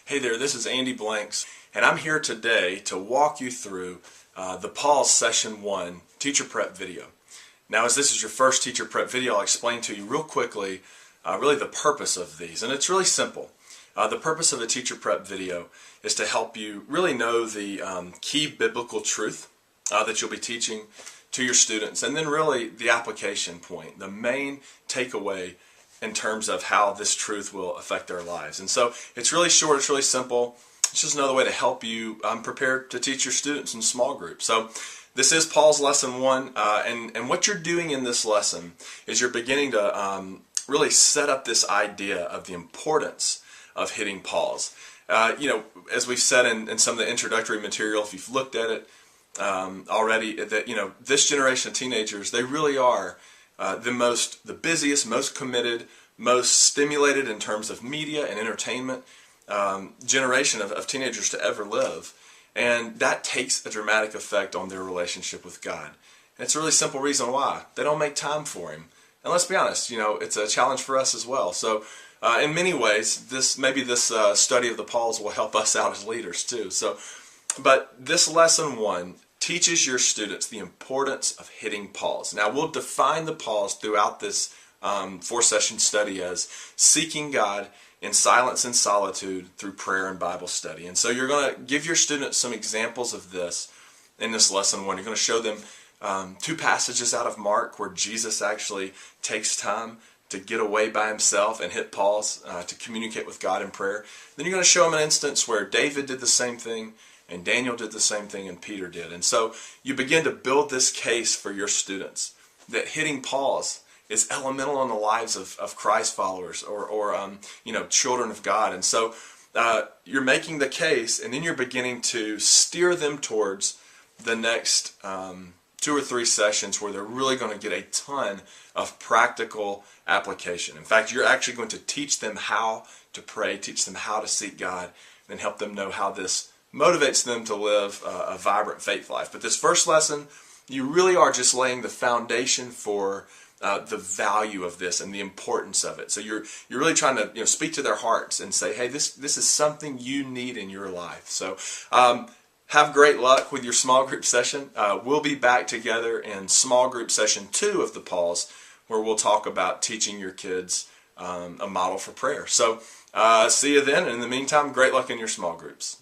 Hey there, this is Andy Blanks, and I'm here today to walk you through the Paul's Session 1 Teacher Prep video. Now, as this is your first Teacher Prep video, I'll explain to you real quickly really the purpose of these, and it's really simple. The purpose of a Teacher Prep video is to help you really know the key biblical truth that you'll be teaching to your students, and then really the application point, the main takeaway in terms of how this truth will affect their lives. And so it's really short, it's really simple. It's just another way to help you prepare to teach your students in small groups. So this is Paul's Lesson 1, and what you're doing in this lesson is you're beginning to really set up this idea of the importance of hitting pause. As we've said in some of the introductory material, if you've looked at it already, that this generation of teenagers, they really are the busiest, most committed, most stimulated in terms of media and entertainment generation of teenagers to ever live. And that takes a dramatic effect on their relationship with God. And it's a really simple reason why. They don't make time for Him. And let's be honest, it's a challenge for us as well. So in many ways, this study of the Pauls will help us out as leaders too. But this Lesson 1 teaches your students the importance of hitting pause. Now, we'll define the pause throughout this 4-session study as seeking God in silence and solitude through prayer and Bible study. And so you're going to give your students some examples of this in this Lesson 1. You're going to show them 2 passages out of Mark where Jesus actually takes time to get away by himself and hit pause to communicate with God in prayer. Then you're going to show them an instance where David did the same thing, and Daniel did the same thing, and Peter did. And so you begin to build this case for your students that hitting pause is elemental in the lives of Christ followers or children of God. And so you're making the case, and then you're beginning to steer them towards the next 2 or 3 sessions where they're really going to get a ton of practical application. In fact, you're actually going to teach them how to pray, teach them how to seek God, and help them know how this motivates them to live a vibrant faith life. But this first lesson, you really are just laying the foundation for the value of this and the importance of it. So you're really trying to speak to their hearts and say, hey, this is something you need in your life. So have great luck with your small group session. We'll be back together in small group session 2 of the Pauls, where we'll talk about teaching your kids a model for prayer. So see you then, and in the meantime, great luck in your small groups.